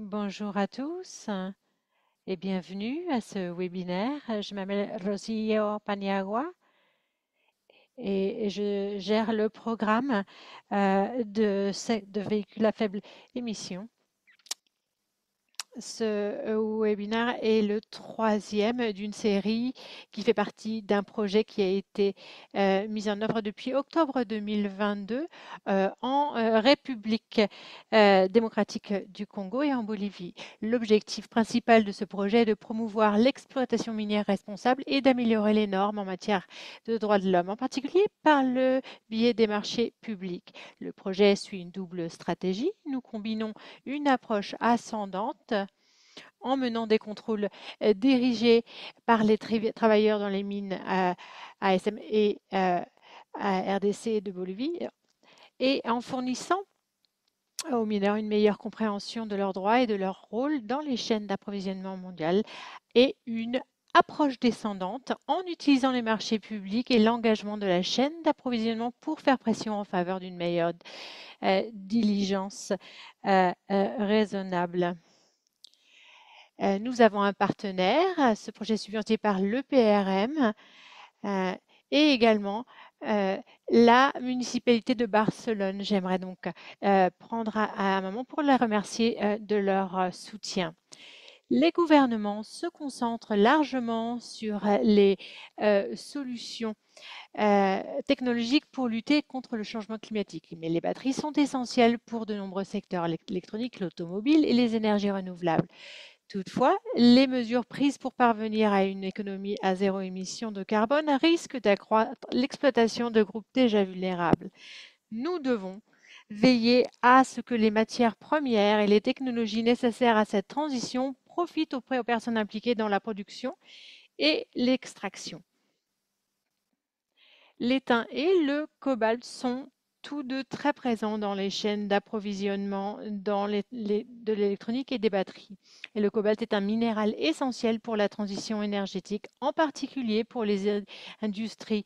Bonjour à tous et bienvenue à ce webinaire. Je m'appelle Rosillo Paniagua et je gère le programme de véhicules à faible émission. Ce webinaire est le troisième d'une série qui fait partie d'un projet qui a été mis en œuvre depuis octobre 2022 en République démocratique du Congo et en Bolivie. L'objectif principal de ce projet est de promouvoir l'exploitation minière responsable et d'améliorer les normes en matière de droits de l'homme, en particulier par le biais des marchés publics. Le projet suit une double stratégie. Nous combinons une approche ascendante en menant des contrôles dirigés par les travailleurs dans les mines ASM et à RDC de Bolivie et en fournissant aux mineurs une meilleure compréhension de leurs droits et de leur rôle dans les chaînes d'approvisionnement mondiales et une approche descendante en utilisant les marchés publics et l'engagement de la chaîne d'approvisionnement pour faire pression en faveur d'une meilleure diligence raisonnable. Nous avons un partenaire, ce projet est subventionné par l'EPRM et également la municipalité de Barcelone. J'aimerais donc prendre un moment pour les remercier de leur soutien. Les gouvernements se concentrent largement sur les solutions technologiques pour lutter contre le changement climatique. Mais les batteries sont essentielles pour de nombreux secteurs, l'électronique, l'automobile et les énergies renouvelables. Toutefois, les mesures prises pour parvenir à une économie à zéro émission de carbone risquent d'accroître l'exploitation de groupes déjà vulnérables. Nous devons veiller à ce que les matières premières et les technologies nécessaires à cette transition profitent aux personnes impliquées dans la production et l'extraction. L'étain et le cobalt sont tous deux très présents dans les chaînes d'approvisionnement de l'électronique et des batteries. Et le cobalt est un minéral essentiel pour la transition énergétique, en particulier pour les industries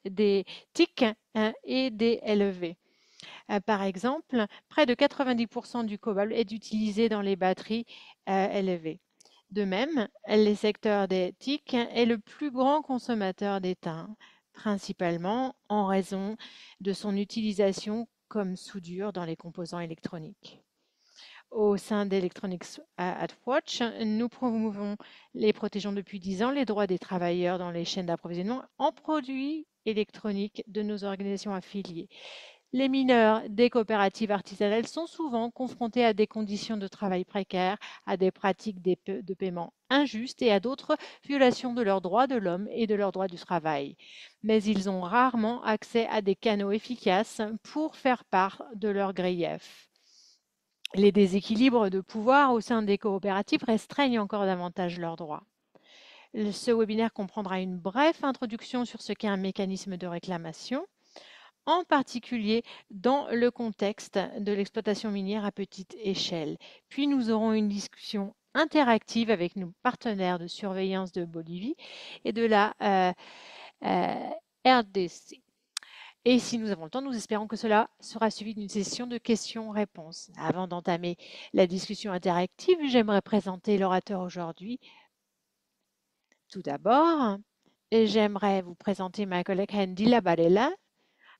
des TIC et des LEV. Par exemple, près de 90% du cobalt est utilisé dans les batteries LEV. De même, le secteur des TIC est le plus grand consommateur d'étain, principalement en raison de son utilisation comme soudure dans les composants électroniques. Au sein d'Electronics at Watch, nous promouvons et protégeons depuis 10 ans les droits des travailleurs dans les chaînes d'approvisionnement en produits électroniques de nos organisations affiliées. Les mineurs des coopératives artisanales sont souvent confrontés à des conditions de travail précaires, à des pratiques de paiement injustes et à d'autres violations de leurs droits de l'homme et de leurs droits du travail. Mais ils ont rarement accès à des canaux efficaces pour faire part de leurs griefs. Les déséquilibres de pouvoir au sein des coopératives restreignent encore davantage leurs droits. Ce webinaire comprendra une brève introduction sur ce qu'est un mécanisme de réclamation, en particulier dans le contexte de l'exploitation minière à petite échelle. Puis nous aurons une discussion interactive avec nos partenaires de surveillance de Bolivie et de la RDC. Et si nous avons le temps, nous espérons que cela sera suivi d'une session de questions-réponses. Avant d'entamer la discussion interactive, j'aimerais présenter l'orateur aujourd'hui. Tout d'abord, j'aimerais vous présenter ma collègue Handy Labarella,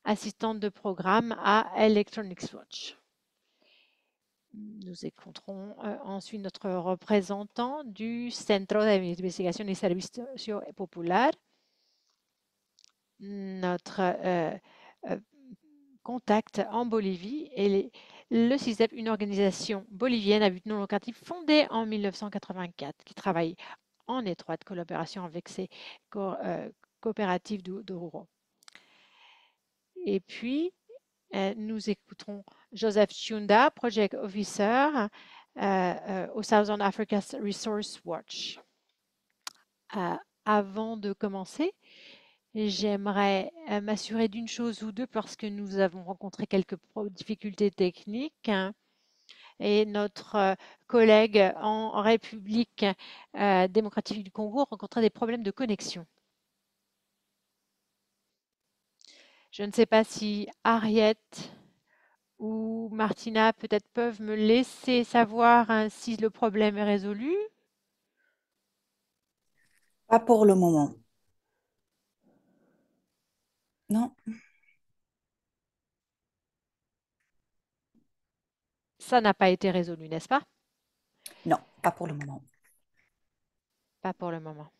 assistante de programme à Electronics Watch. Nous écouterons ensuite notre représentant du Centro de Investigación y Servicio Popular, notre contact en Bolivie et le CISEP, une organisation bolivienne à but non lucratif fondée en 1984 qui travaille en étroite collaboration avec ses coopératives d'Oruro. Et puis, nous écouterons Joseph Chunda, Project Officer au Southern Africa Resource Watch. Avant de commencer, j'aimerais m'assurer d'une chose ou deux parce que nous avons rencontré quelques difficultés techniques. Et notre collègue en République démocratique du Congo rencontrait des problèmes de connexion. Je ne sais pas si Harriet ou Martina peut-être peuvent me laisser savoir hein, si le problème est résolu. Pas pour le moment. Non, Ça n'a pas été résolu, n'est-ce pas? non, pas pour le moment. Pas pour le moment.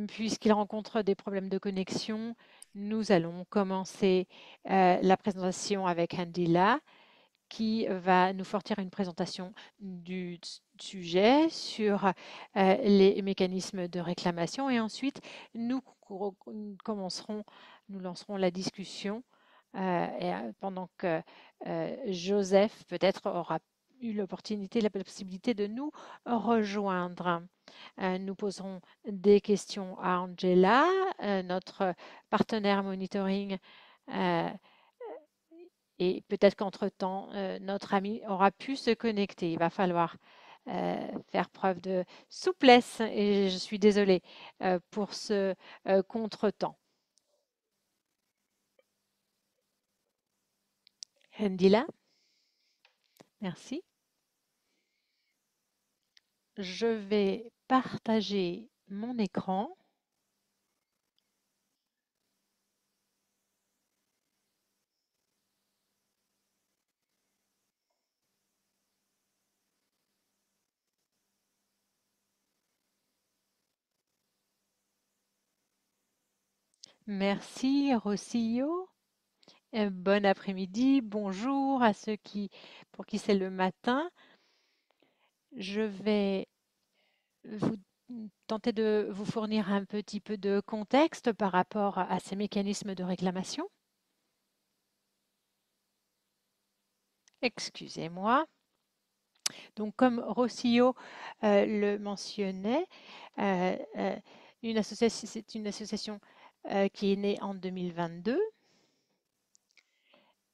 Puisqu'il rencontre des problèmes de connexion, nous allons commencer la présentation avec Handila, qui va nous fournir une présentation du sujet sur les mécanismes de réclamation et ensuite nous commencerons, nous lancerons la discussion pendant que Joseph peut-être aura eu l'opportunité, la possibilité de nous rejoindre. Nous poserons des questions à Angela, notre partenaire monitoring, euh, et peut-être qu'entre-temps, notre ami aura pu se connecter. Il va falloir faire preuve de souplesse et je suis désolée pour ce contretemps. Hendila, merci. Je vais partager mon écran. Merci, Rosillo. Bon après-midi, bonjour à ceux pour qui c'est le matin. Je vais vous tenter de vous fournir un petit peu de contexte par rapport à ces mécanismes de réclamation. Excusez-moi. Donc, comme Rosillo le mentionnait, c'est une association qui est née en 2022.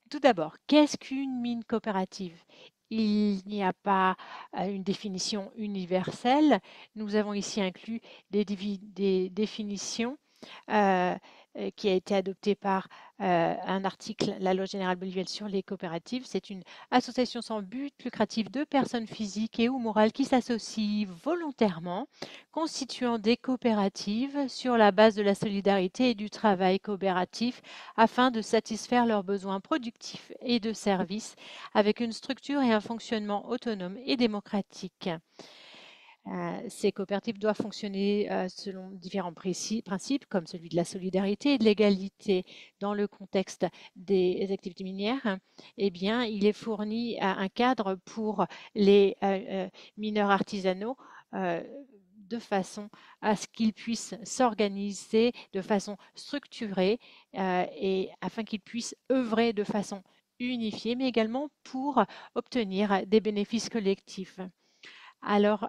Tout d'abord, qu'est-ce qu'une mine coopérative? Il n'y a pas une définition universelle. Nous avons ici inclus des définitions euh, qui a été adoptée par un article, la Loi générale bolivienne sur les coopératives. C'est une association sans but lucratif de personnes physiques et ou morales qui s'associent volontairement, constituant des coopératives sur la base de la solidarité et du travail coopératif afin de satisfaire leurs besoins productifs et de services avec une structure et un fonctionnement autonome et démocratique. Ces coopératives doivent fonctionner selon différents principes, comme celui de la solidarité et de l'égalité. Dans le contexte des activités minières, eh bien, il est fourni un cadre pour les mineurs artisanaux de façon à ce qu'ils puissent s'organiser de façon structurée et afin qu'ils puissent œuvrer de façon unifiée, mais également pour obtenir des bénéfices collectifs. Alors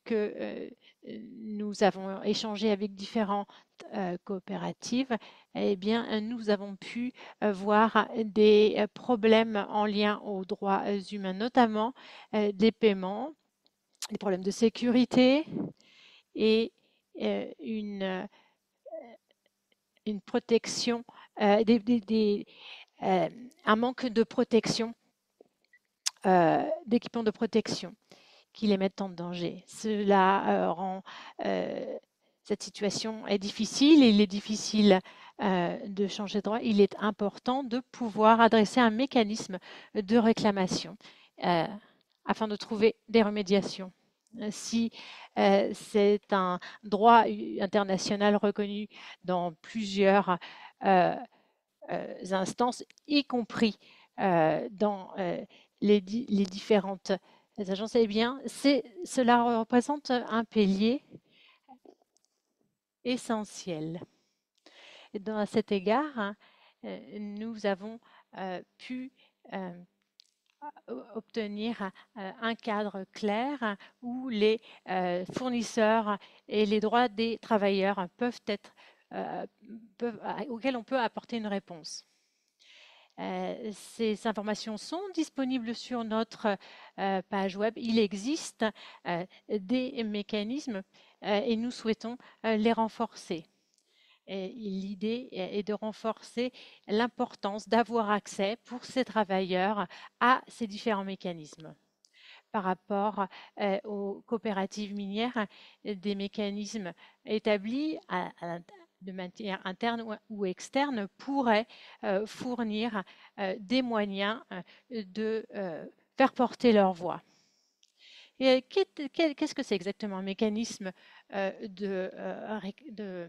que nous avons échangé avec différentes coopératives, eh bien, nous avons pu voir des problèmes en lien aux droits humains, notamment des paiements, des problèmes de sécurité et euh, une, euh, une protection, euh, un manque de protection, d'équipements de protection qui les mettent en danger. Cela rend cette situation est difficile et il est difficile de changer de droit. Il est important de pouvoir adresser un mécanisme de réclamation euh, afin de trouver des remédiations. Si c'est un droit international reconnu dans plusieurs euh, instances, y compris dans les différentes agences, eh bien, cela représente un pilier essentiel. Et à cet égard, hein, nous avons pu obtenir un cadre clair où les fournisseurs et les droits des travailleurs peuvent être, auxquels on peut apporter une réponse. Ces informations sont disponibles sur notre page web. Il existe des mécanismes et nous souhaitons les renforcer. Et l'idée est de renforcer l'importance d'avoir accès pour ces travailleurs à ces différents mécanismes. Par rapport aux coopératives minières, des mécanismes établis de manière interne ou externe pourraient fournir des moyens de faire porter leur voix. Et qu'est-ce que c'est exactement un mécanisme de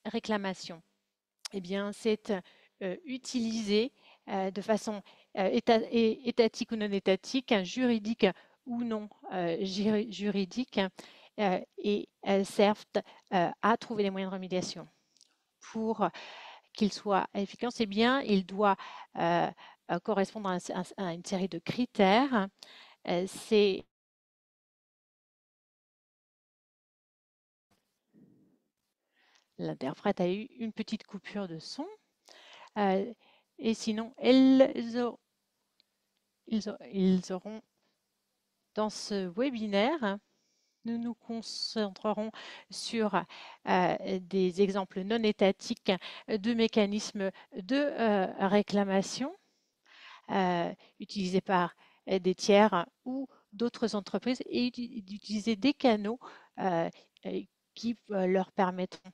réclamation? Eh bien, c'est utilisé de façon étatique ou non étatique, juridique ou non juridique, et elles servent à trouver les moyens de remédiation. Pour qu'il soit efficace, eh bien, il doit correspondre à une série de critères. C'est L'interprète a eu une petite coupure de son. Et sinon, ils auront dans ce webinaire, nous nous concentrerons sur des exemples non étatiques de mécanismes de réclamation utilisés par des tiers ou d'autres entreprises et d'utiliser des canaux qui leur permettront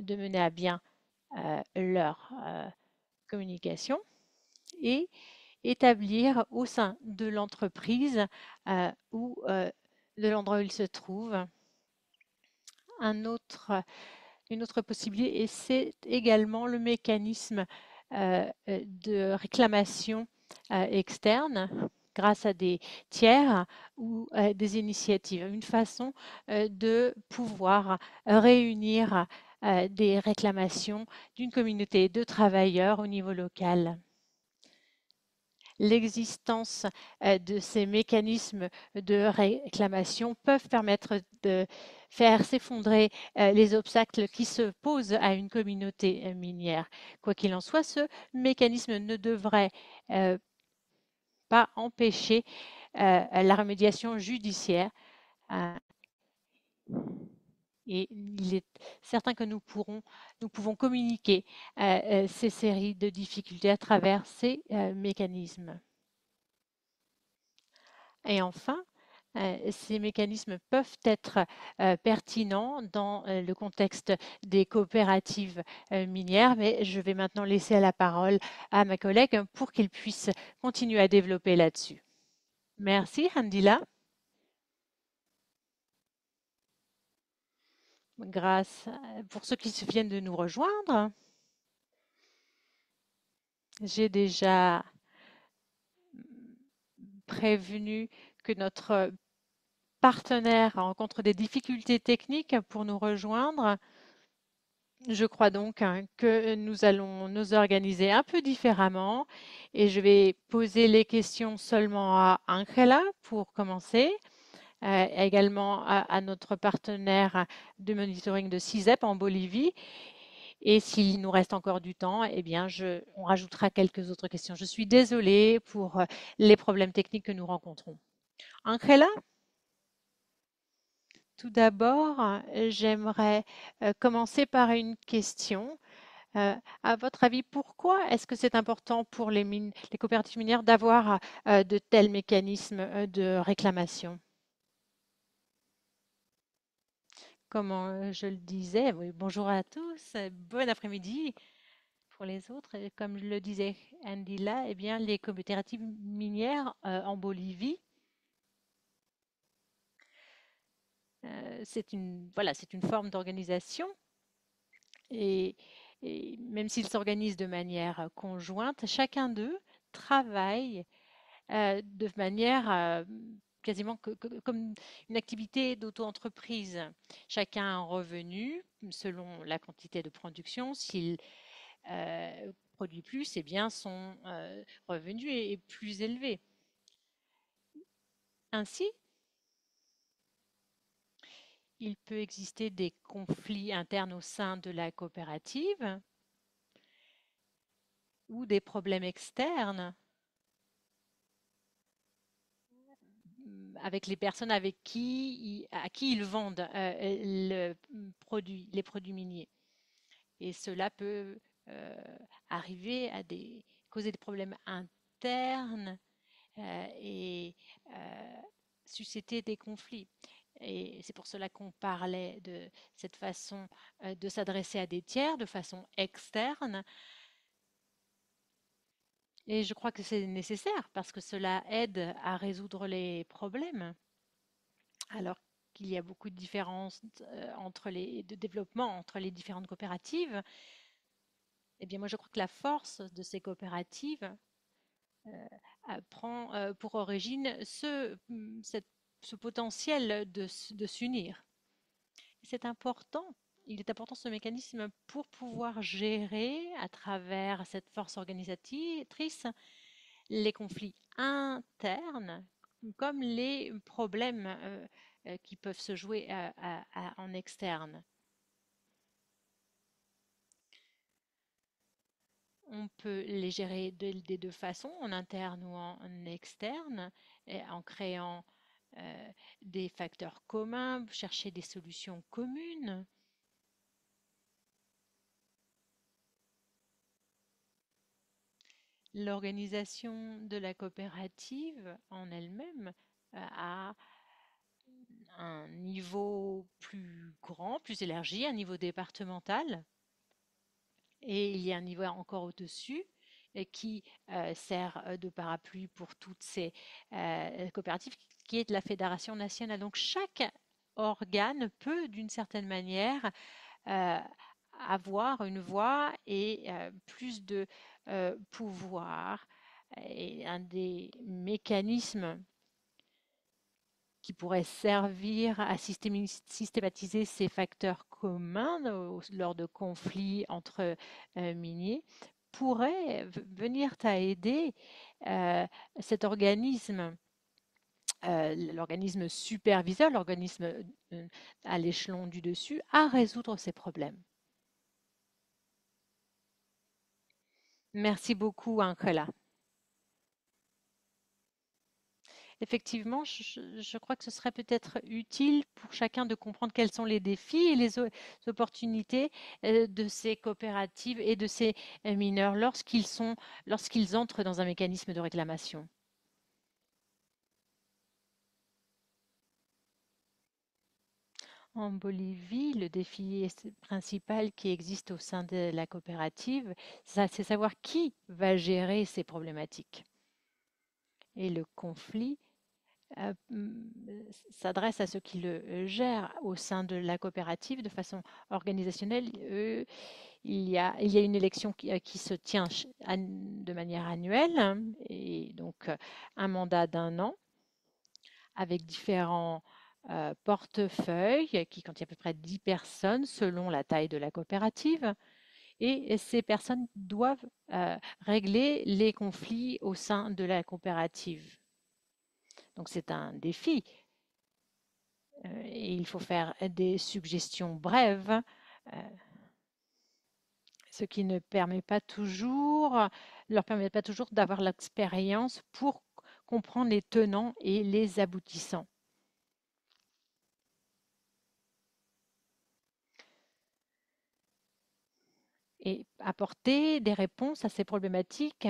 de mener à bien leur communication et établir au sein de l'entreprise ou de l'endroit où il se trouve une autre possibilité, et c'est également le mécanisme de réclamation externe grâce à des tiers ou des initiatives. Une façon de pouvoir réunir des réclamations d'une communauté de travailleurs au niveau local. L'existence de ces mécanismes de réclamation peuvent permettre de faire s'effondrer les obstacles qui se posent à une communauté minière. Quoi qu'il en soit, ce mécanisme ne devrait pas empêcher la remédiation judiciaire. Et il est certain que nous pouvons communiquer ces séries de difficultés à travers ces mécanismes. Et enfin, ces mécanismes peuvent être pertinents dans le contexte des coopératives minières, mais je vais maintenant laisser la parole à ma collègue pour qu'il puisse continuer à développer là-dessus. Merci, Handila. Grâce pour ceux qui viennent de nous rejoindre. J'ai déjà prévenu que notre partenaire rencontre des difficultés techniques pour nous rejoindre. Je crois donc que nous allons nous organiser un peu différemment et je vais poser les questions seulement à Angela pour commencer, également à notre partenaire de monitoring de CISEP en Bolivie. Et s'il nous reste encore du temps, eh bien, on rajoutera quelques autres questions. Je suis désolée pour les problèmes techniques que nous rencontrons. Angela? Tout d'abord, j'aimerais commencer par une question. À votre avis, pourquoi est-ce que c'est important pour les coopératives minières d'avoir de tels mécanismes de réclamation? Comme je le disais, oui, bonjour à tous, bon après-midi pour les autres. Et comme je le disait Andy là, eh bien, les coopératives minières en Bolivie, c'est une forme d'organisation. Et, et même s'ils s'organisent de manière conjointe, chacun d'eux travaille de manière quasiment comme une activité d'auto-entreprise. Chacun a un revenu selon la quantité de production. S'il produit plus, eh bien son revenu est plus élevé. Ainsi, il peut exister des conflits internes au sein de la coopérative ou des problèmes externes avec les personnes à qui ils vendent les produits miniers. Et cela peut arriver à causer des problèmes internes et susciter des conflits. Et c'est pour cela qu'on parlait de cette façon de s'adresser à des tiers de façon externe. Et je crois que c'est nécessaire parce que cela aide à résoudre les problèmes. Alors qu'il y a beaucoup de différences de développement entre les différentes coopératives, eh bien moi je crois que la force de ces coopératives prend pour origine ce potentiel de s'unir. C'est important. Il est important ce mécanisme pour pouvoir gérer à travers cette force organisatrice les conflits internes comme les problèmes qui peuvent se jouer en externe. On peut les gérer des deux façons, en interne ou en externe, en créant des facteurs communs, chercher des solutions communes. L'organisation de la coopérative en elle-même a un niveau plus grand, plus élargi, un niveau départemental. Et il y a un niveau encore au-dessus qui sert de parapluie pour toutes ces coopératives, qui est de la Fédération nationale. Donc chaque organe peut, d'une certaine manière, euh, avoir une voix et plus de pouvoir. Et un des mécanismes qui pourrait servir à systématiser ces facteurs communs lors de conflits entre miniers pourrait venir t'aider cet organisme, l'organisme superviseur, l'organisme à l'échelon du dessus, à résoudre ces problèmes. Merci beaucoup, Ancola. Effectivement, je crois que ce serait peut-être utile pour chacun de comprendre quels sont les défis et les opportunités de ces coopératives et de ces mineurs lorsqu'ils entrent dans un mécanisme de réclamation. En Bolivie, le défi principal qui existe au sein de la coopérative, c'est savoir qui va gérer ces problématiques. Et le conflit s'adresse à ceux qui le gèrent au sein de la coopérative de façon organisationnelle. Il y a une élection qui se tient de manière annuelle et donc un mandat d'1 an avec différents portefeuilles qui contiennent à peu près 10 personnes selon la taille de la coopérative. Et ces personnes doivent régler les conflits au sein de la coopérative. Donc c'est un défi. Et il faut faire des suggestions brèves, ce qui ne permet pas toujours, leur permet pas toujours d'avoir l'expérience pour comprendre les tenants et les aboutissants. Et apporter des réponses à ces problématiques,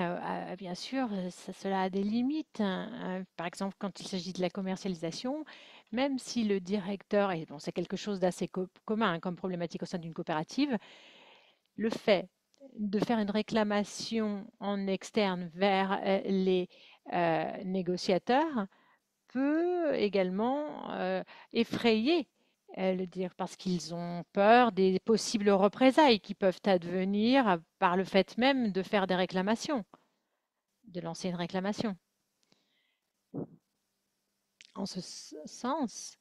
bien sûr, cela a des limites, hein. Par exemple, quand il s'agit de la commercialisation, même si le directeur, et bon, c'est quelque chose d'assez commun hein, comme problématique au sein d'une coopérative, le fait de faire une réclamation en externe vers les négociateurs peut également effrayer le dire parce qu'ils ont peur des possibles représailles qui peuvent advenir par le fait même de faire des réclamations, de lancer une réclamation. En ce sens,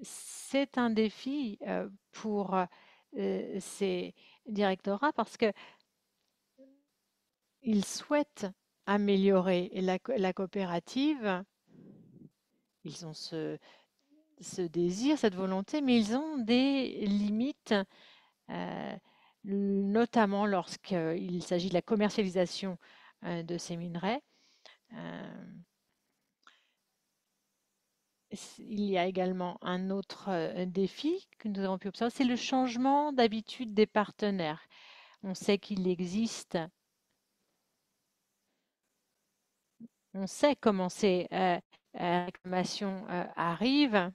c'est un défi pour ces directorats parce que ils souhaitent améliorer la coopérative. Ils ont ce désir, cette volonté, mais ils ont des limites, notamment lorsqu'il s'agit de la commercialisation de ces minerais. Il y a également un autre défi que nous avons pu observer, c'est le changement d'habitude des partenaires. On sait qu'il existe, on sait comment ces réclamations arrivent,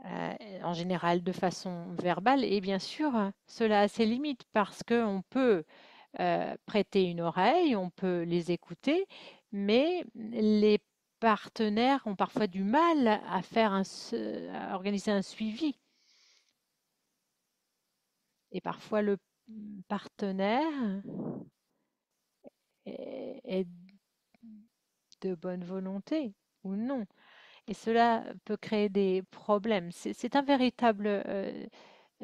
en général de façon verbale, et bien sûr, cela a ses limites parce qu'on peut prêter une oreille, on peut les écouter, mais les partenaires ont parfois du mal à à organiser un suivi. Et parfois, le partenaire est de bonne volonté ou non. Et cela peut créer des problèmes. C'est un véritable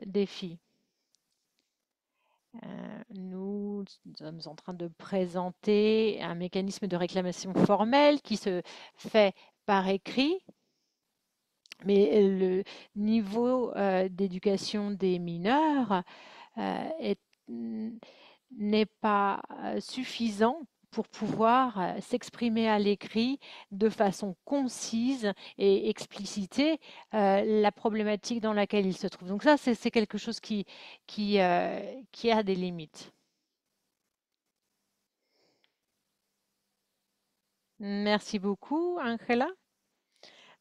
défi. Nous sommes en train de présenter un mécanisme de réclamation formelle qui se fait par écrit, mais le niveau d'éducation des mineurs est n'est pas suffisant pour pouvoir s'exprimer à l'écrit de façon concise et expliciter la problématique dans laquelle il se trouve. Donc ça, c'est quelque chose qui a des limites. Merci beaucoup, Angela.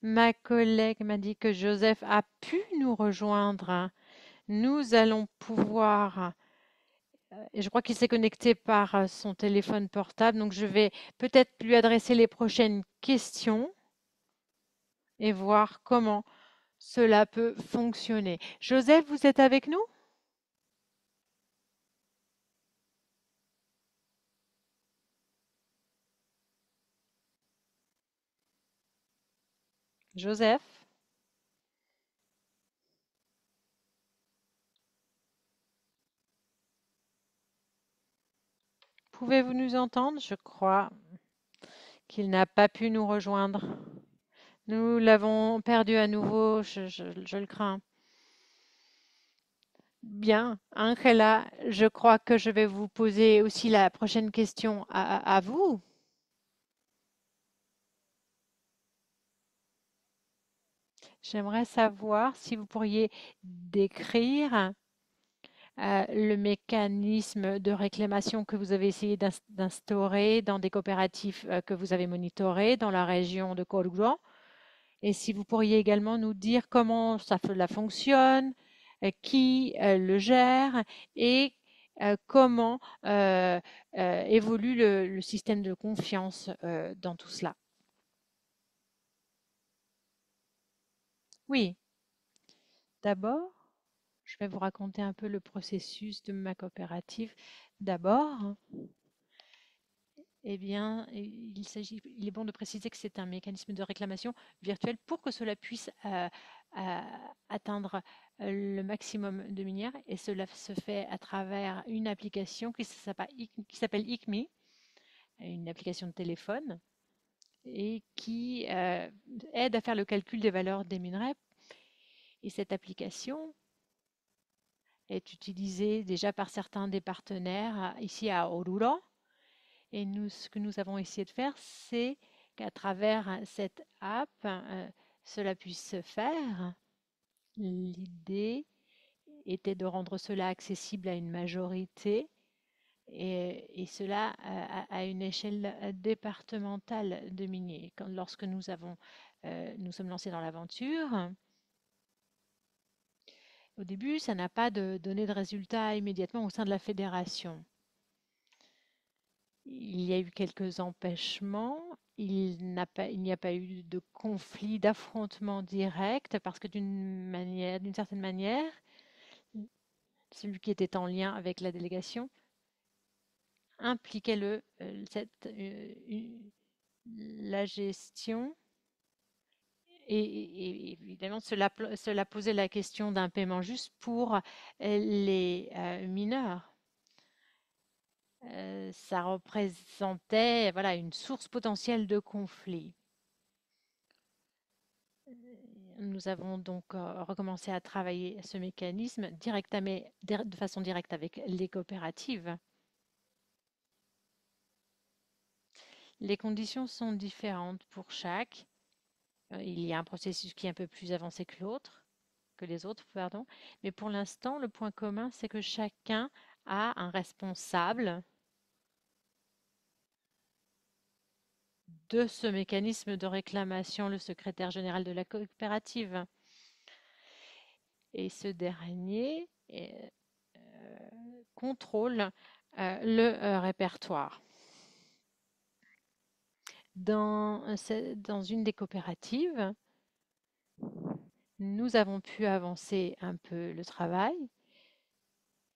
Ma collègue m'a dit que Joseph a pu nous rejoindre. Nous allons pouvoir et je crois qu'il s'est connecté par son téléphone portable, donc je vais peut-être lui adresser les prochaines questions et voir comment cela peut fonctionner. Joseph, vous êtes avec nous? Joseph, pouvez-vous nous entendre? Je crois qu'il n'a pas pu nous rejoindre. Nous l'avons perdu à nouveau, je le crains. Bien, Angela, je crois que je vais vous poser aussi la prochaine question à vous. J'aimerais savoir si vous pourriez décrire le mécanisme de réclamation que vous avez essayé d'instaurer dans des coopératives que vous avez monitorées dans la région de Cordoue. Et si vous pourriez également nous dire comment cela fonctionne, qui le gère et comment évolue le système de confiance dans tout cela. Oui, d'abord, je vais vous raconter un peu le processus de ma coopérative. D'abord, eh bien, il est bon de préciser que c'est un mécanisme de réclamation virtuel pour que cela puisse euh, atteindre le maximum de minières. Et cela se fait à travers une application qui s'appelle ICMI, une application de téléphone, et qui aide à faire le calcul des valeurs des minerais. Et cette application est utilisée déjà par certains des partenaires ici à Oruro. Et nous, ce que nous avons essayé de faire, c'est qu'à travers cette app, cela puisse se faire. L'idée était de rendre cela accessible à une majorité et cela à une échelle départementale de miniers. Lorsque nous sommes lancés dans l'aventure, au début, ça n'a pas donné de résultats immédiatement au sein de la fédération. Il y a eu quelques empêchements. Il n'y a pas eu de conflit, d'affrontement direct parce que d'une certaine manière, celui qui était en lien avec la délégation impliquait la gestion et évidemment cela posait la question d'un paiement juste pour les mineurs. Ça représentait voilà, une source potentielle de conflit. Nous avons donc recommencé à travailler ce mécanisme de façon directe avec les coopératives. Les conditions sont différentes pour chaque. Il y a un processus qui est un peu plus avancé que les autres, pardon. Mais pour l'instant, le point commun, c'est que chacun a un responsable de ce mécanisme de réclamation, le secrétaire général de la coopérative. Et ce dernier contrôle le répertoire. Dans une des coopératives, nous avons pu avancer un peu le travail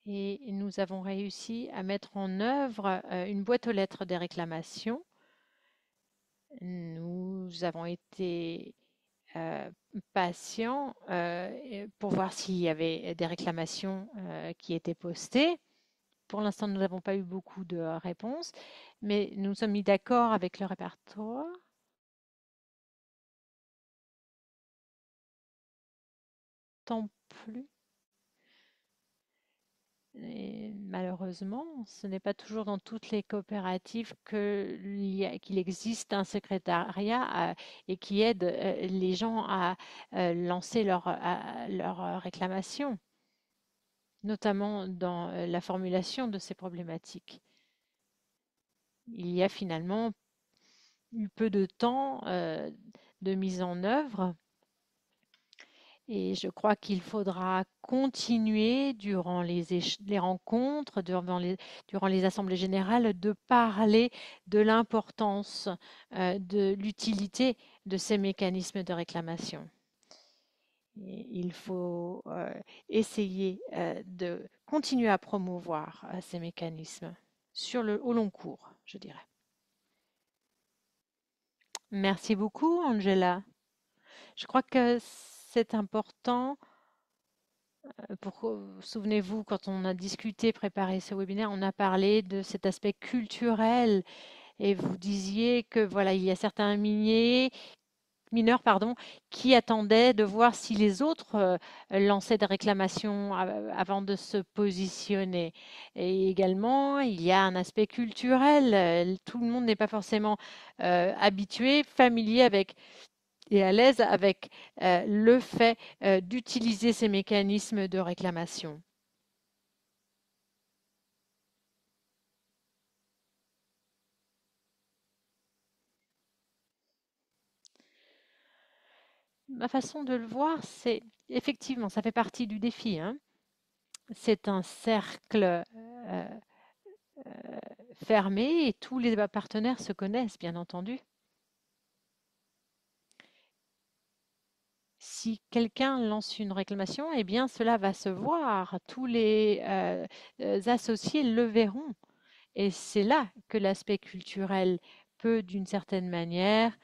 et nous avons réussi à mettre en œuvre une boîte aux lettres des réclamations. Nous avons été patients pour voir s'il y avait des réclamations qui étaient postées. Pour l'instant, nous n'avons pas eu beaucoup de réponses, mais nous sommes mis d'accord avec le répertoire. Tant plus. Et malheureusement, ce n'est pas toujours dans toutes les coopératives qu'il existe un secrétariat et qui aide les gens à lancer leurs réclamations, notamment dans la formulation de ces problématiques. Il y a finalement eu peu de temps de mise en œuvre. Et je crois qu'il faudra continuer durant les rencontres, durant les assemblées générales, de parler de l'importance, de l'utilité de ces mécanismes de réclamation. Et il faut essayer de continuer à promouvoir ces mécanismes au long cours, je dirais. Merci beaucoup, Angela. Je crois que c'est important. Souvenez-vous, quand on a discuté, préparé ce webinaire, on a parlé de cet aspect culturel et vous disiez que voilà, il y a certains mineurs, pardon, qui attendaient de voir si les autres lançaient des réclamations avant de se positionner. Et également, il y a un aspect culturel. Tout le monde n'est pas forcément habitué, familier avec et à l'aise avec le fait d'utiliser ces mécanismes de réclamation. Ma façon de le voir, c'est effectivement, ça fait partie du défi, hein. C'est un cercle fermé et tous les partenaires se connaissent, bien entendu. Si quelqu'un lance une réclamation, eh bien, cela va se voir. Tous les associés le verront. Et c'est là que l'aspect culturel peut, d'une certaine manière,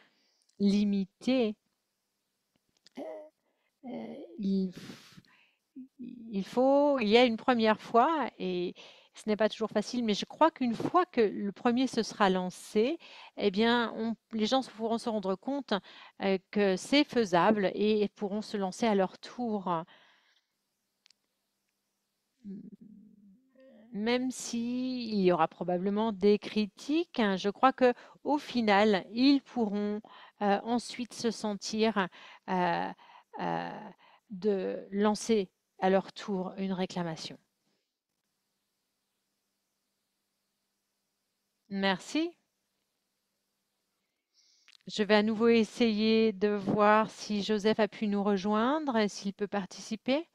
limiter. Il il y a une première fois et ce n'est pas toujours facile, mais je crois qu'une fois que le premier se sera lancé, eh bien, les gens pourront se rendre compte que c'est faisable et pourront se lancer à leur tour. Même s'il y aura probablement des critiques, hein, je crois que au final, ils pourront ensuite se sentir euh, euh, de lancer à leur tour une réclamation. Merci. Je vais à nouveau essayer de voir si Joseph a pu nous rejoindre et s'il peut participer.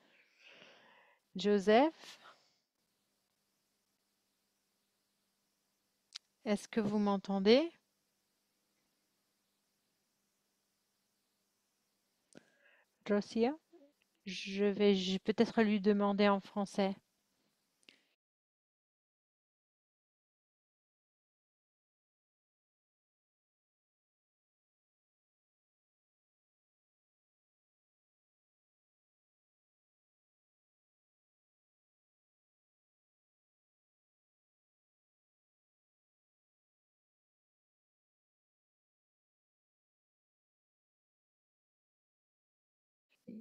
Joseph, est-ce que vous m'entendez? Josia? Je vais peut-être lui demander en français.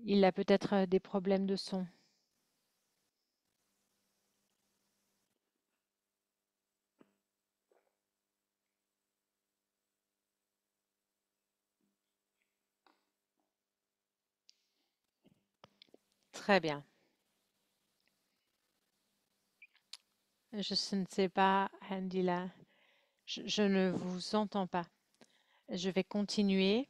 Il a peut-être des problèmes de son. Très bien. Je ne sais pas, Handila. Je ne vous entends pas. Je vais continuer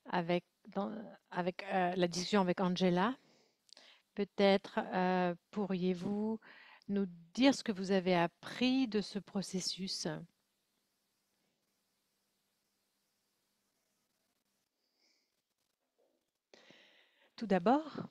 avec, dans- avec la discussion avec Angela. Peut-être pourriez-vous nous dire ce que vous avez appris de ce processus? Tout d'abord,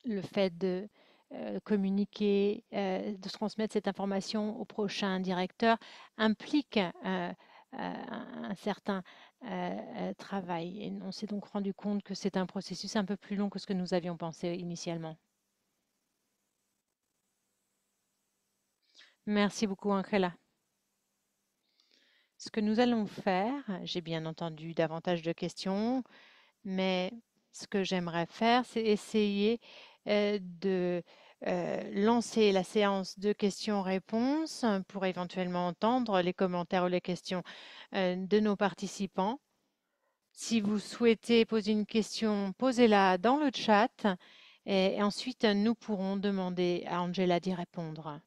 le fait de communiquer, de transmettre cette information au prochain directeur implique un certain travail. Et on s'est donc rendu compte que c'est un processus un peu plus long que ce que nous avions pensé initialement. Merci beaucoup, Angela. Ce que nous allons faire, j'ai bien entendu davantage de questions, mais ce que j'aimerais faire, c'est essayer de lancer la séance de questions-réponses pour éventuellement entendre les commentaires ou les questions de nos participants. Si vous souhaitez poser une question, posez-la dans le chat et ensuite nous pourrons demander à Angela d'y répondre.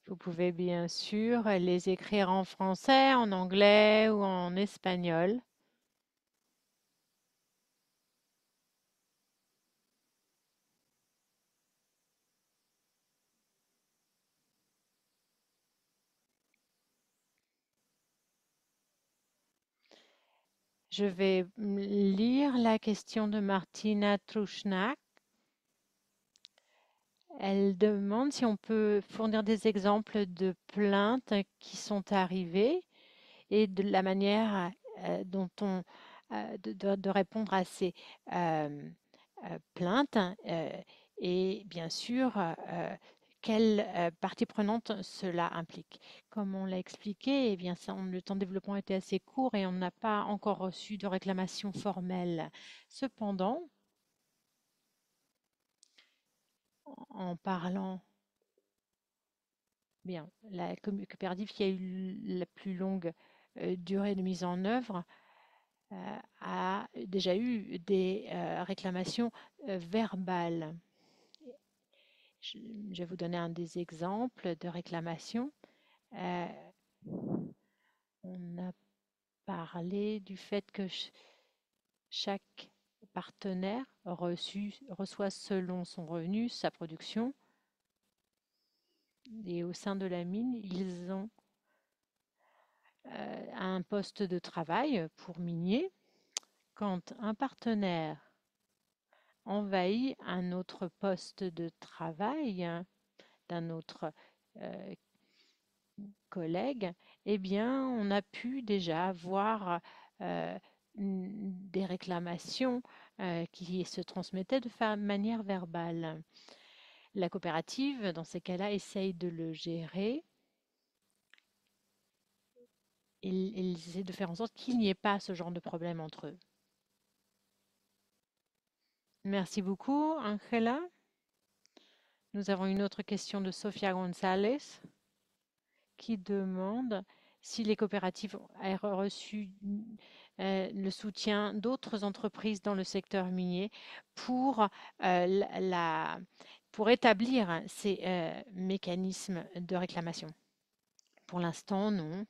Vous pouvez bien sûr les écrire en français, en anglais ou en espagnol. Je vais lire la question de Martina Trushnak. Elle demande si on peut fournir des exemples de plaintes qui sont arrivées et de la manière dont on de répondre à ces plaintes et bien sûr quelle partie prenante cela implique. Comme on l'a expliqué, eh bien, le temps de développement était assez court et on n'a pas encore reçu de réclamation formelle. Cependant, en parlant, bien, la coopérative qui a eu la plus longue durée de mise en œuvre a déjà eu des réclamations verbales. Je, je vais vous donner un des exemples de réclamations. Euh, on a parlé du fait que chaque partenaire reçoit selon son revenu sa production. Et au sein de la mine, ils ont un poste de travail pour minier. Quand un partenaire envahit un autre poste de travail d'un autre euh, collègue, eh bien, on a pu déjà avoir des réclamations qui se transmettaient de manière verbale. La coopérative, dans ces cas-là, essaye de le gérer. Ils essaient de faire en sorte qu'il n'y ait pas ce genre de problème entre eux. Merci beaucoup, Angela. Nous avons une autre question de Sofia González qui demande si les coopératives aient reçu le soutien d'autres entreprises dans le secteur minier pour, pour établir ces mécanismes de réclamation. Pour l'instant, non,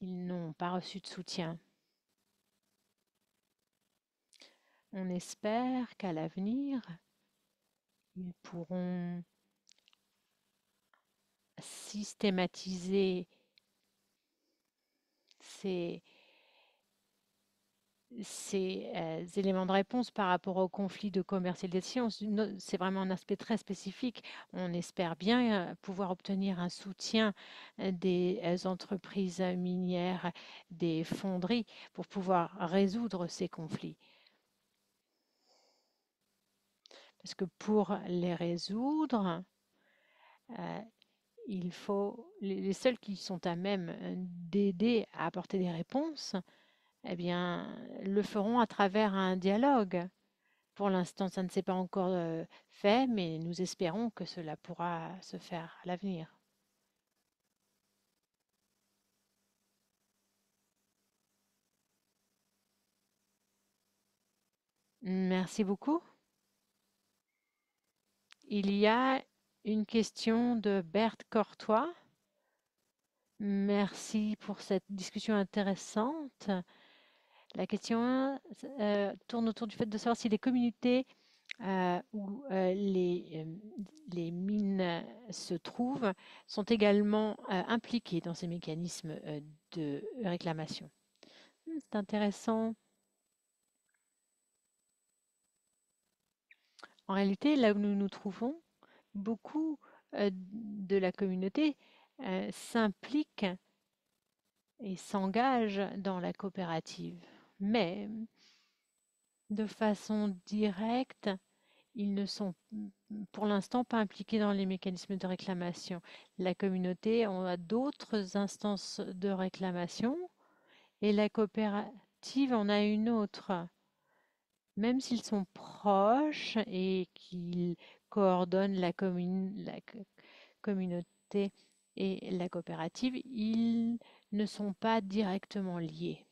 ils n'ont pas reçu de soutien. On espère qu'à l'avenir, ils pourront systématiser ces, ces éléments de réponse par rapport au conflit de commercialisation. C'est vraiment un aspect très spécifique. On espère bien pouvoir obtenir un soutien des entreprises minières, des fonderies, pour pouvoir résoudre ces conflits. Parce que pour les résoudre, euh, il faut les seuls qui sont à même d'aider à apporter des réponses, eh bien, le feront à travers un dialogue. Pour l'instant, ça ne s'est pas encore fait, mais nous espérons que cela pourra se faire à l'avenir. Merci beaucoup. Il y a une question de Berthe Cortois. Merci pour cette discussion intéressante. La question tourne autour du fait de savoir si les communautés où les mines se trouvent sont également impliquées dans ces mécanismes de réclamation. C'est intéressant. En réalité, là où nous nous trouvons, beaucoup de la communauté s'implique et s'engage dans la coopérative. Mais de façon directe, ils ne sont pour l'instant pas impliqués dans les mécanismes de réclamation. La communauté a d'autres instances de réclamation et la coopérative en a une autre. Même s'ils sont proches et qu'ils coordonnent la communauté et la coopérative, ils ne sont pas directement liés.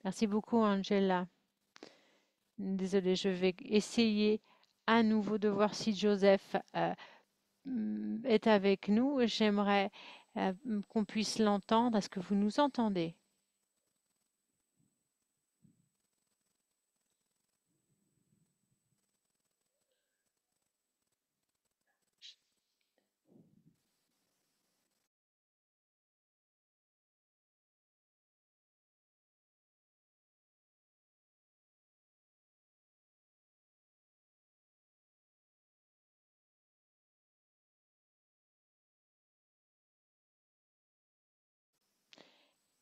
Merci beaucoup, Angela. Désolée, je vais essayer à nouveau de voir si Joseph est avec nous. J'aimerais qu'on puisse l'entendre. Est-ce que vous nous entendez?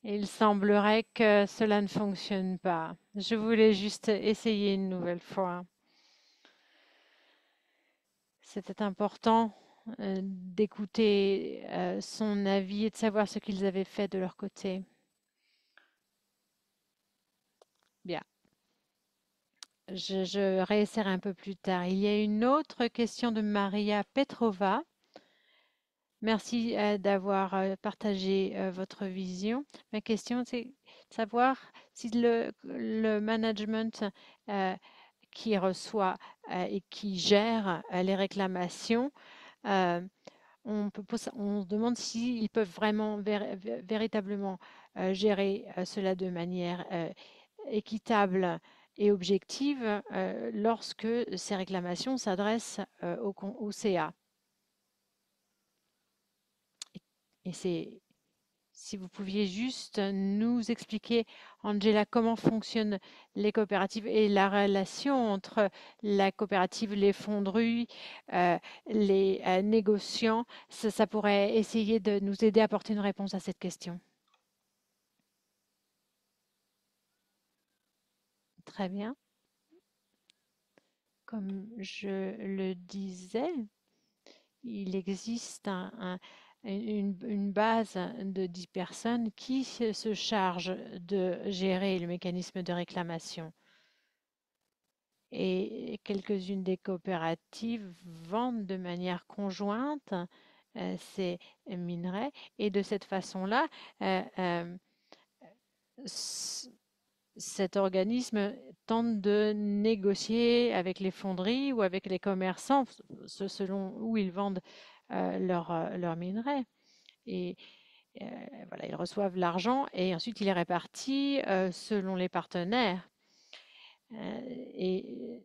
Il semblerait que cela ne fonctionne pas. Je voulais juste essayer une nouvelle fois. C'était important d'écouter son avis et de savoir ce qu'ils avaient fait de leur côté. Bien, je réessayerai un peu plus tard. Il y a une autre question de Maria Petrova. Merci d'avoir partagé votre vision. Ma question, c'est de savoir si le management qui reçoit et qui gère les réclamations, euh, on se demande s'ils peuvent vraiment véritablement gérer cela de manière équitable et objective lorsque ces réclamations s'adressent au CA. Et c'est si vous pouviez juste nous expliquer, Angela, comment fonctionnent les coopératives et la relation entre la coopérative, les fonderies, les négociants, ça pourrait essayer de nous aider à apporter une réponse à cette question. Très bien. Comme je le disais, il existe une base de 10 personnes qui se chargent de gérer le mécanisme de réclamation. Et quelques-unes des coopératives vendent de manière conjointe ces minerais. Et de cette façon-là, euh, euh, c- cet organisme tente de négocier avec les fonderies ou avec les commerçants, selon où ils vendent leurs minerais. Et euh, voilà, ils reçoivent l'argent et ensuite il est réparti selon les partenaires. Et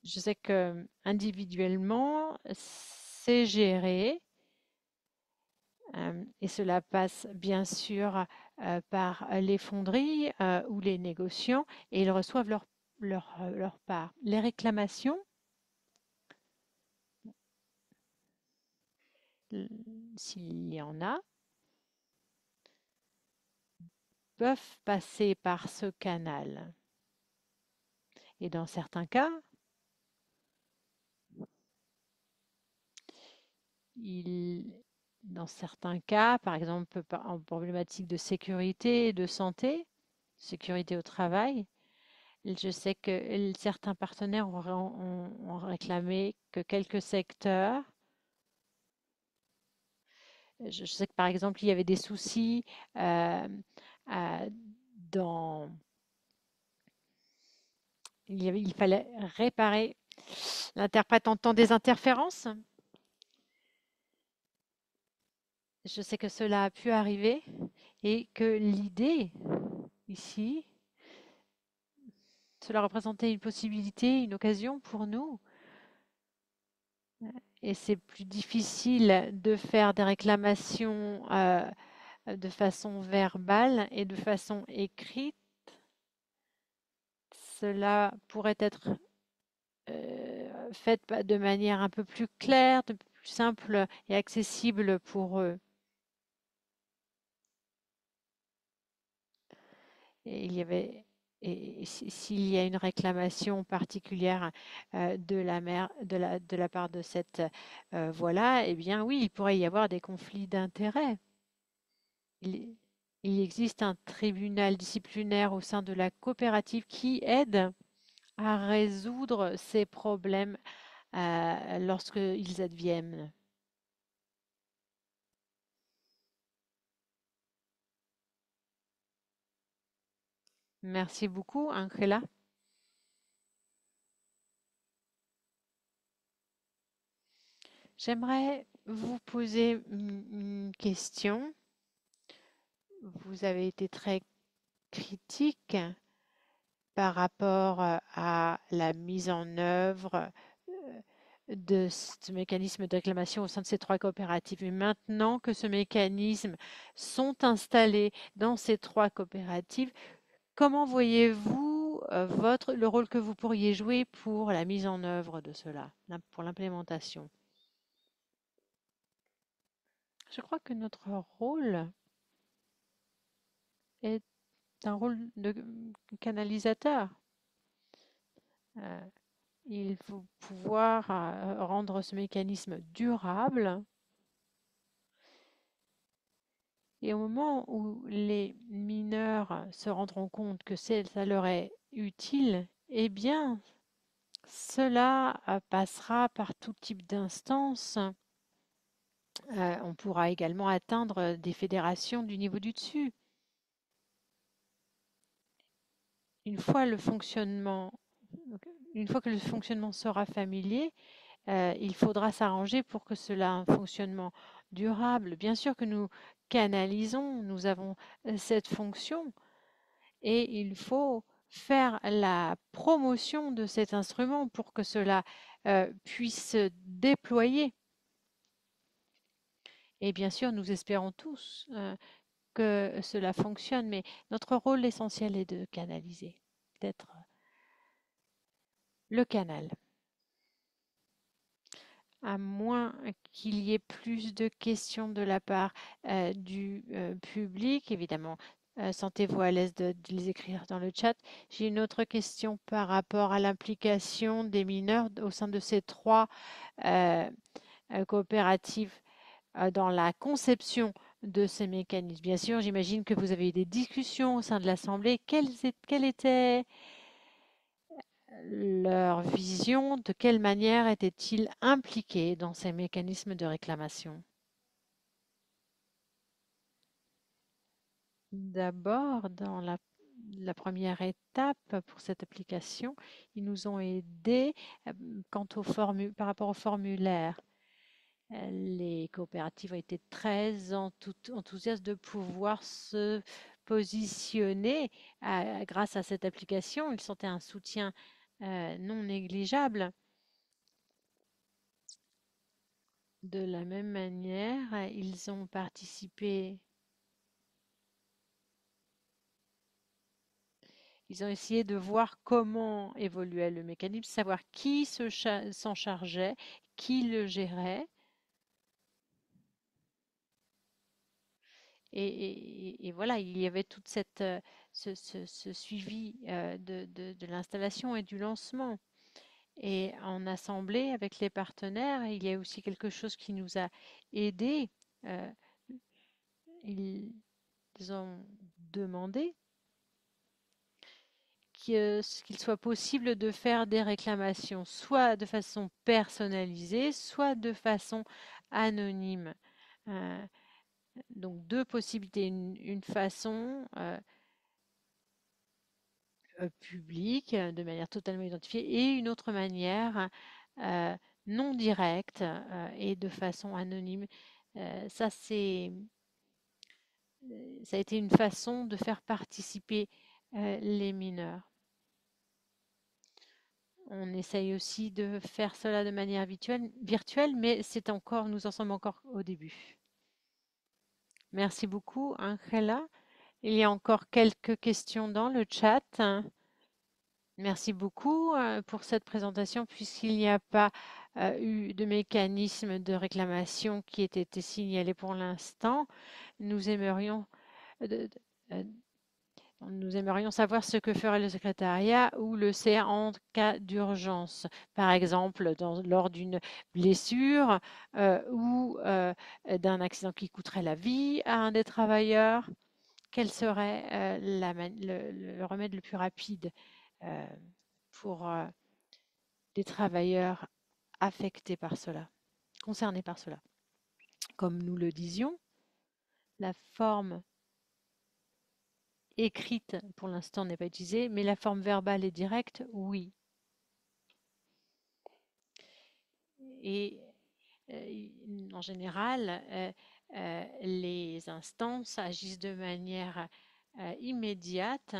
je sais que individuellement, c'est géré et cela passe bien sûr par les fonderies ou les négociants et ils reçoivent leur part. Les réclamations, s'il y en a, peuvent passer par ce canal. Et dans certains cas, il, dans certains cas, par exemple en problématique de sécurité et de santé, sécurité au travail, je sais que certains partenaires ont réclamé que quelques secteurs, je sais que par exemple il y avait des soucis euh, euh, dans, il fallait réparer, l'interprète entend des interférences. Je sais que cela a pu arriver et que l'idée ici, cela représentait une possibilité, une occasion pour nous. Et c'est plus difficile de faire des réclamations de façon verbale et de façon écrite. Cela pourrait être fait de manière un peu plus claire, de plus simple et accessible pour eux. Et il y avait et s'il y a une réclamation particulière de la part de cette voie-là, eh bien oui, il pourrait y avoir des conflits d'intérêts. Il, il existe un tribunal disciplinaire au sein de la coopérative qui aide à résoudre ces problèmes lorsqu'ils adviennent. Merci beaucoup, Angela. J'aimerais vous poser une question. Vous avez été très critique par rapport à la mise en œuvre de ce mécanisme de réclamation au sein de ces trois coopératives. Et maintenant que ce mécanisme sont installés dans ces trois coopératives, comment voyez-vous le rôle que vous pourriez jouer pour la mise en œuvre de cela, pour l'implémentation? Je crois que notre rôle est un rôle de canalisateur. Euh, il faut pouvoir rendre ce mécanisme durable. Et au moment où les mineurs se rendront compte que ça leur est utile, eh bien, cela passera par tout type d'instances. On pourra également atteindre des fédérations du niveau du dessus. Une fois le fonctionnement, une fois que le fonctionnement sera familier, il faudra s'arranger pour que cela ait un fonctionnement durable. Bien sûr que nous canalisons, nous avons cette fonction et il faut faire la promotion de cet instrument pour que cela puisse se déployer. Et bien sûr, nous espérons tous que cela fonctionne, mais notre rôle essentiel est de canaliser, d'être le canal. À moins qu'il y ait plus de questions de la part du public, évidemment, sentez-vous à l'aise de les écrire dans le chat. J'ai une autre question par rapport à l'implication des mineurs au sein de ces trois euh, coopératives dans la conception de ces mécanismes. Bien sûr, j'imagine que vous avez eu des discussions au sein de l'Assemblée. Quelle était leur vision, de quelle manière étaient-ils impliqués dans ces mécanismes de réclamation? D'abord, dans la première étape pour cette application, ils nous ont aidés par rapport au formulaire. Les coopératives ont été très enthousiastes de pouvoir se positionner grâce à cette application. Ils sentaient un soutien non négligeable. De la même manière, ils ont participé, ils ont essayé de voir comment évoluait le mécanisme, savoir qui s'en chargeait, qui le gérait. Et voilà, il y avait toute ce suivi de l'installation et du lancement. Et en assemblée avec les partenaires, il y a aussi quelque chose qui nous a aidés. Euh, ils ont demandé qu'il soit possible de faire des réclamations, soit de façon personnalisée, soit de façon anonyme. Euh, donc deux possibilités, une façon publique, de manière totalement identifiée, et une autre manière euh, non directe et de façon anonyme. Ça, ça a été une façon de faire participer les mineurs. On essaye aussi de faire cela de manière virtuelle, mais nous en sommes encore au début. Merci beaucoup, Angela. Il y a encore quelques questions dans le chat. Merci beaucoup pour cette présentation, puisqu'il n'y a pas eu de mécanisme de réclamation qui ait été signalé pour l'instant. Nous aimerions, de- euh, nous aimerions savoir ce que ferait le secrétariat ou le CA en cas d'urgence. Par exemple, lors d'une blessure ou d'un accident qui coûterait la vie à un des travailleurs. Quel serait le remède le plus rapide euh, pour des travailleurs affectés par cela, concernés par cela? Comme nous le disions, la forme écrite pour l'instant n'est pas utilisée, mais la forme verbale et directe, oui. Et en général, les instances agissent de manière immédiate.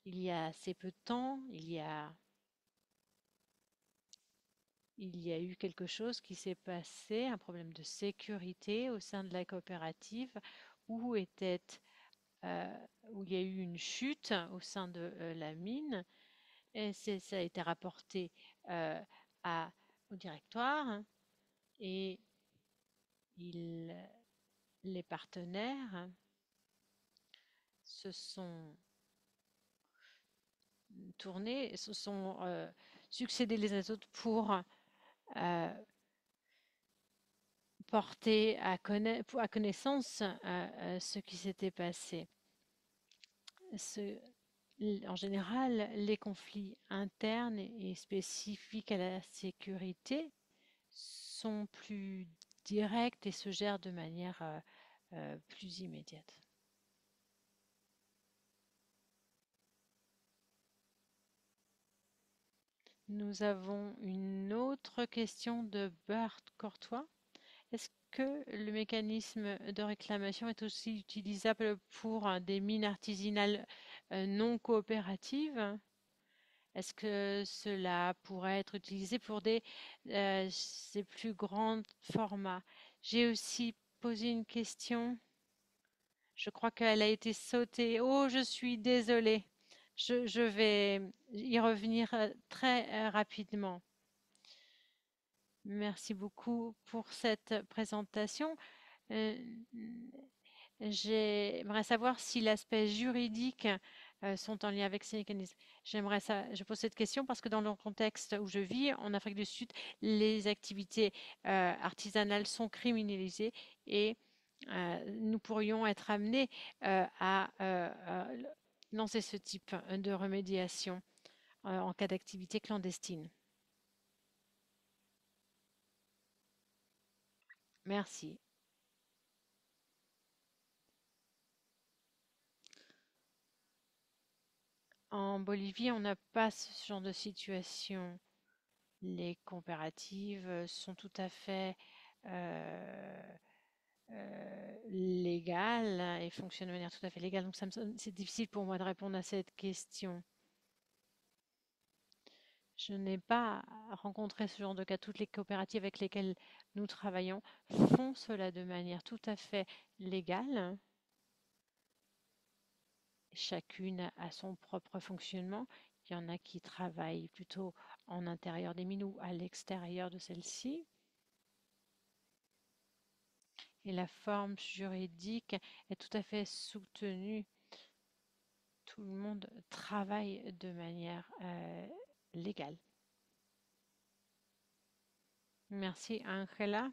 Il y a assez peu de temps, il y a eu quelque chose qui s'est passé, un problème de sécurité au sein de la coopérative où était, euh, où il y a eu une chute au sein de la mine. Et ça a été rapporté euh, au directoire et il, les partenaires se sont tournés, se sont succédés les uns aux autres pour porter à connaissance ce qui s'était passé. Ce- En général, les conflits internes et spécifiques à la sécurité sont plus directs et se gèrent de manière plus immédiate. Nous avons une autre question de Bart Courtois. Est-ce que le mécanisme de réclamation est aussi utilisable pour des mines artisanales non coopératives? Est-ce que cela pourrait être utilisé pour ces plus grands formats? J'ai aussi posé une question. Je crois qu'elle a été sautée. Oh, je suis désolée. Je vais y revenir très rapidement. Merci beaucoup pour cette présentation. Euh, J'aimerais savoir si l'aspect juridique sont en lien avec ces mécanismes. Je pose cette question parce que dans le contexte où je vis, en Afrique du Sud, les activités artisanales sont criminalisées et nous pourrions être amenés à lancer ce type de remédiation. en cas d'activité clandestine. Merci. En Bolivie, on n'a pas ce genre de situation. Les coopératives sont tout à fait légales et fonctionnent de manière tout à fait légale. Donc c'est difficile pour moi de répondre à cette question. Je n'ai pas rencontré ce genre de cas. Toutes les coopératives avec lesquelles nous travaillons font cela de manière tout à fait légale. Chacune a son propre fonctionnement. Il y en a qui travaillent plutôt en intérieur des mines ou à l'extérieur de celles-ci. Et la forme juridique est tout à fait soutenue. Tout le monde travaille de manière légale. Merci, Angela.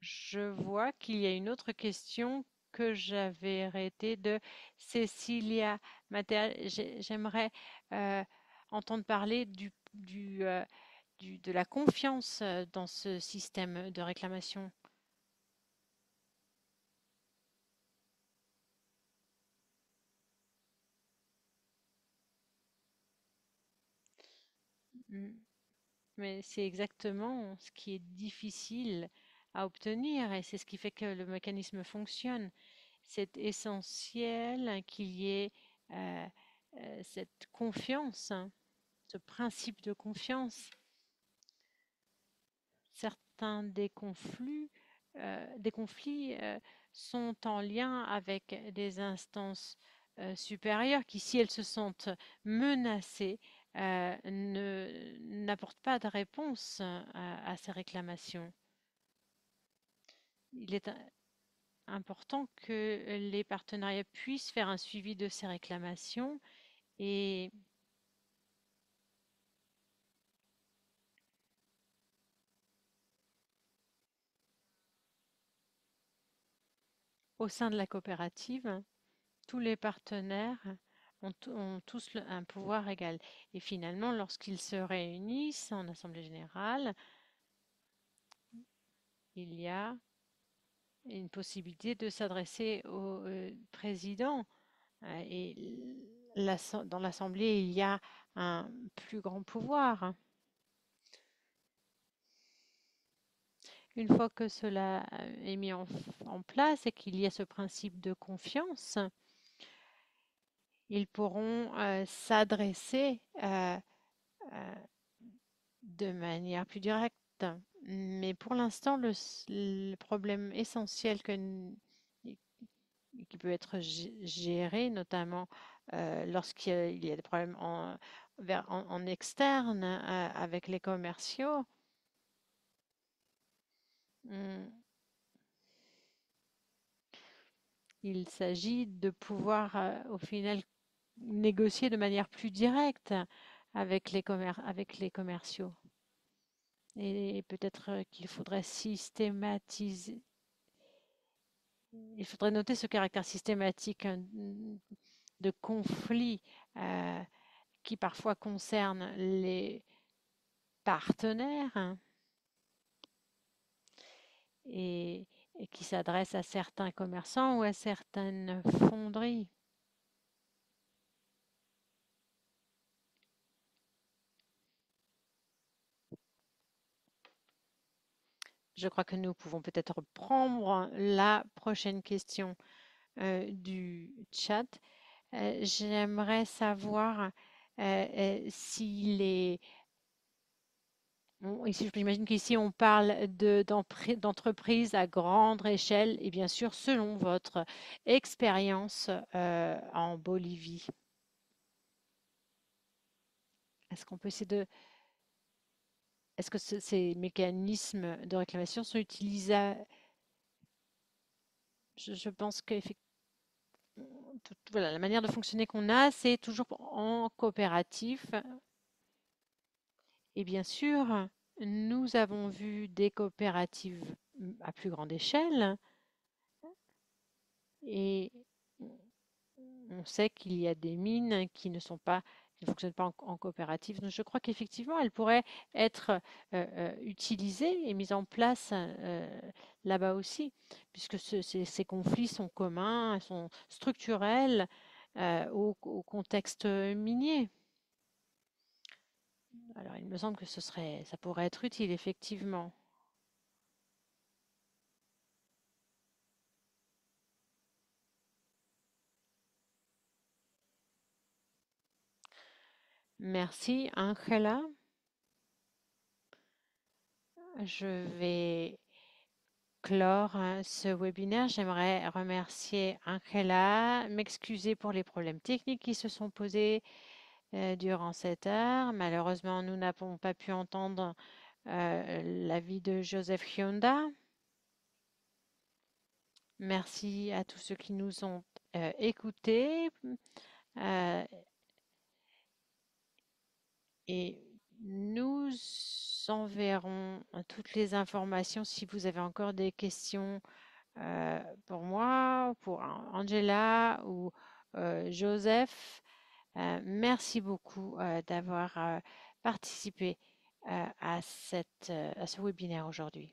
Je vois qu'il y a une autre question que j'avais arrêtée de Cécilia Matea. J'aimerais entendre parler de la confiance dans ce système de réclamation. Mm. Mais c'est exactement ce qui est difficile à obtenir et c'est ce qui fait que le mécanisme fonctionne. C'est essentiel qu'il y ait euh, cette confiance, hein, ce principe de confiance. Certains des conflits sont en lien avec des instances supérieures qui, si elles se sentent menacées, n'apportent pas de réponse à ces réclamations. Il est important que les partenariats puissent faire un suivi de ces réclamations et au sein de la coopérative, tous les partenaires ont tous un pouvoir égal. Et finalement, lorsqu'ils se réunissent en assemblée générale, il y a une possibilité de s'adresser au président. Et dans l'assemblée, il y a un plus grand pouvoir. Une fois que cela est mis en place et qu'il y a ce principe de confiance, ils pourront s'adresser de manière plus directe. Mais pour l'instant, le problème essentiel qui peut être géré, notamment lorsqu'il y a des problèmes en externe avec les commerciaux, hum, il s'agit de pouvoir au final négocier de manière plus directe avec avec les commerciaux. Et peut-être qu'il faudrait systématiser. Il faudrait noter ce caractère systématique de conflit qui parfois concerne les partenaires, hein, et, et qui s'adresse à certains commerçants ou à certaines fonderies. Je crois que nous pouvons peut-être reprendre la prochaine question du chat. J'aimerais savoir s'il est... Ici, j'imagine qu'ici, on parle d'entreprises à grande échelle et bien sûr, selon votre expérience en Bolivie. Est-ce qu'on peut essayer de... Est-ce que ces mécanismes de réclamation sont utilisables? Je pense que voilà, la manière de fonctionner qu'on a, c'est toujours en coopératif. Et bien sûr, nous avons vu des coopératives à plus grande échelle et on sait qu'il y a des mines qui ne sont pas ne fonctionne pas en coopérative. Donc, je crois qu'effectivement, elle pourrait être utilisée et mise en place là-bas aussi, puisque ces conflits sont communs, sont structurels au contexte minier. Alors, il me semble que ça pourrait être utile, effectivement. Merci, Angela. Je vais clore ce webinaire. J'aimerais remercier Angela, m'excuser pour les problèmes techniques qui se sont posés durant cette heure. Malheureusement, nous n'avons pas pu entendre l'avis de Joseph Hyunda. Merci à tous ceux qui nous ont écoutés. Euh, et nous enverrons toutes les informations si vous avez encore des questions pour moi, pour Angela ou Joseph. Merci beaucoup d'avoir participé à ce webinaire aujourd'hui.